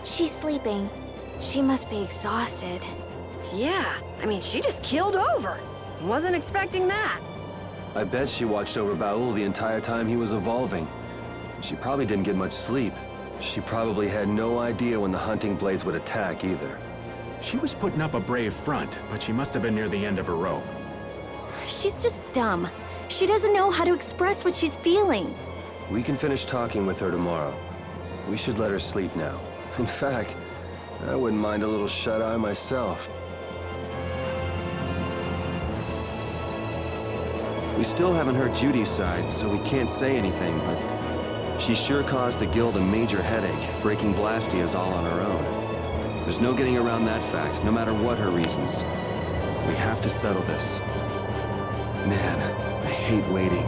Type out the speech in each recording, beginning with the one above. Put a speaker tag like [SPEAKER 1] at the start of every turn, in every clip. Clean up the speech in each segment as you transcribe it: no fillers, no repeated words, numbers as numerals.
[SPEAKER 1] She's sleeping. She must be exhausted.
[SPEAKER 2] Yeah, I mean, she just keeled over. Wasn't expecting that.
[SPEAKER 3] I bet she watched over Baul the entire time he was evolving. She probably didn't get much sleep. She probably had no idea when the hunting blades would attack either.
[SPEAKER 4] She was putting up a brave front, but she must have been near the end of her rope.
[SPEAKER 5] She's just dumb. She doesn't know how to express what she's feeling.
[SPEAKER 3] We can finish talking with her tomorrow. We should let her sleep now. In fact, I wouldn't mind a little shut-eye myself. We still haven't heard Judy's side, so we can't say anything, but she sure caused the guild a major headache, breaking Blastias all on her own. There's no getting around that fact, no matter what her reasons. We have to settle this. Man, I hate waiting.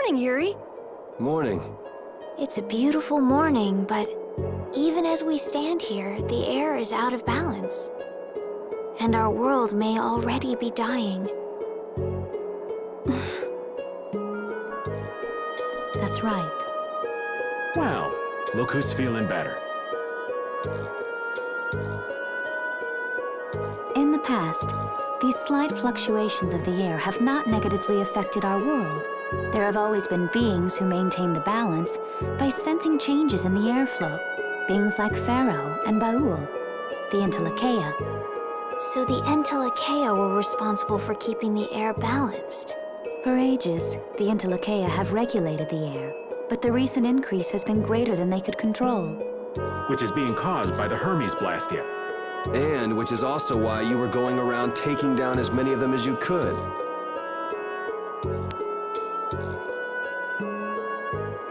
[SPEAKER 2] morning, Yuri.
[SPEAKER 3] Morning.
[SPEAKER 1] It's a beautiful morning, but even as we stand here, the air is out of balance. And our world may already be dying.
[SPEAKER 6] That's right.
[SPEAKER 4] Well, look who's feeling better.
[SPEAKER 6] In the past, these slight fluctuations of the air have not negatively affected our world. There have always been beings who maintain the balance by sensing changes in the airflow. Beings like Pharaoh and Baul, the Entelexeia.
[SPEAKER 1] So the Entelexeia were responsible for keeping the air balanced.
[SPEAKER 6] For ages, the Entelexeia have regulated the air, but the recent increase has been greater than they could control.
[SPEAKER 4] Which is being caused by the Hermes Blastia.
[SPEAKER 3] And which is also why you were going around taking down as many of them as you could.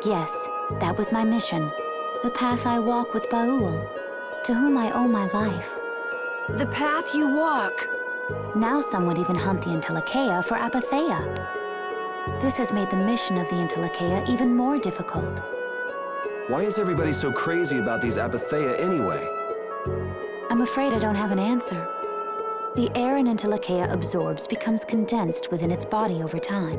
[SPEAKER 6] Yes, that was my mission. The path I walk with Baul, to whom I owe my life.
[SPEAKER 2] The path you walk.
[SPEAKER 6] Now some would even hunt the Entelexeia for apatheia. This has made the mission of the Entelexeia even more difficult.
[SPEAKER 3] Why is everybody so crazy about these apatheia anyway?
[SPEAKER 6] I'm afraid I don't have an answer. The air an Entelexeia absorbs becomes condensed within its body over time.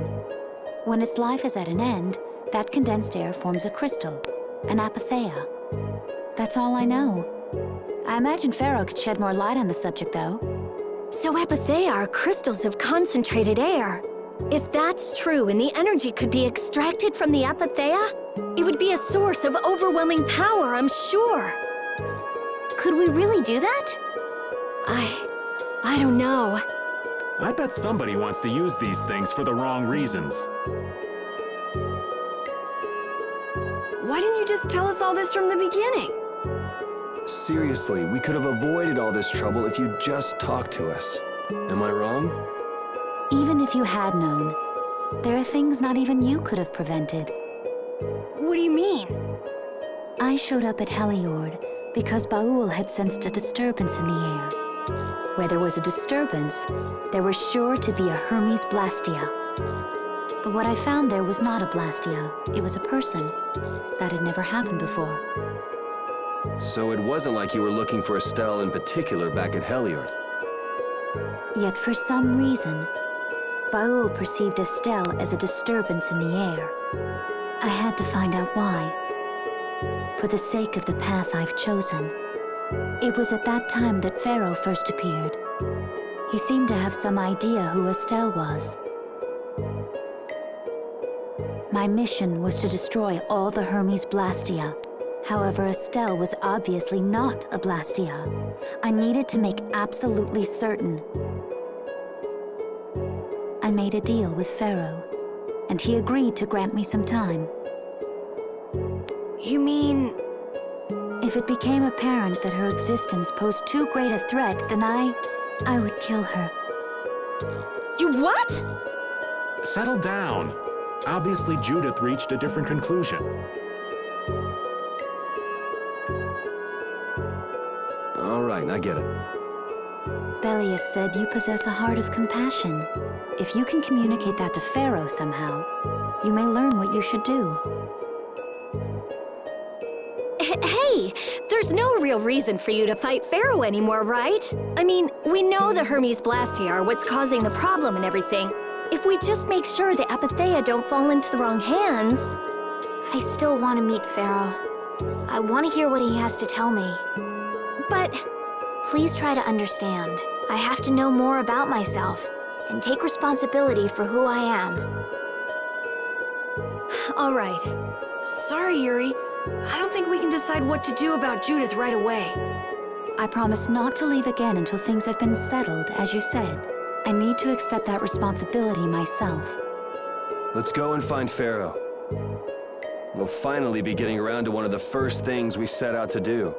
[SPEAKER 6] When its life is at an end, that condensed air forms a crystal, an apatheia. That's all I know. I imagine Pharaoh could shed more light on the subject, though.
[SPEAKER 5] So apatheia are crystals of concentrated air. If that's true and the energy could be extracted from the apatheia, it would be a source of overwhelming power, I'm sure.
[SPEAKER 1] Could we really do that?
[SPEAKER 5] I don't know.
[SPEAKER 4] I bet somebody wants to use these things for the wrong reasons.
[SPEAKER 2] Why didn't you just tell us all this from the beginning?
[SPEAKER 3] Seriously, we could have avoided all this trouble if you just talked to us. Am I wrong?
[SPEAKER 6] Even if you had known, there are things not even you could have prevented.
[SPEAKER 2] What do you mean?
[SPEAKER 6] I showed up at Heliord because Baul had sensed a disturbance in the air. Where there was a disturbance, there was sure to be a Hermes Blastia. But what I found there was not a Blastia, it was a person. That had never happened before.
[SPEAKER 3] So it wasn't like you were looking for Estelle in particular back at Heliord.
[SPEAKER 6] Yet for some reason, Baul perceived Estelle as a disturbance in the air. I had to find out why. For the sake of the path I've chosen. It was at that time that Pharaoh first appeared. He seemed to have some idea who Estelle was. My mission was to destroy all the Hermes Blastia. However, Estelle was obviously not a Blastia. I needed to make absolutely certain. I made a deal with Pharaoh, and he agreed to grant me some time.
[SPEAKER 2] You mean...
[SPEAKER 6] If it became apparent that her existence posed too great a threat, then I would kill her.
[SPEAKER 5] You what?
[SPEAKER 4] Settle down. Obviously, Judith reached a different conclusion.
[SPEAKER 3] All right, I get it.
[SPEAKER 6] Belius said you possess a heart of compassion. If you can communicate that to Pharaoh somehow, you may learn what you should do.
[SPEAKER 5] Hey, there's no real reason for you to fight Pharaoh anymore, right? I mean, we know the Hermes Blastia are what's causing the problem and everything. If we just make sure the apatheia don't fall into the wrong hands...
[SPEAKER 1] I still want to meet Pharaoh. I want to hear what he has to tell me.
[SPEAKER 5] But...
[SPEAKER 1] Please try to understand. I have to know more about myself and take responsibility for who I am.
[SPEAKER 5] All right.
[SPEAKER 2] Sorry, Yuri. I don't think we can decide what to do about Judith right away.
[SPEAKER 6] I promise not to leave again until things have been settled, as you said. I need to accept that responsibility myself.
[SPEAKER 3] Let's go and find Pharaoh. We'll finally be getting around to one of the first things we set out to do.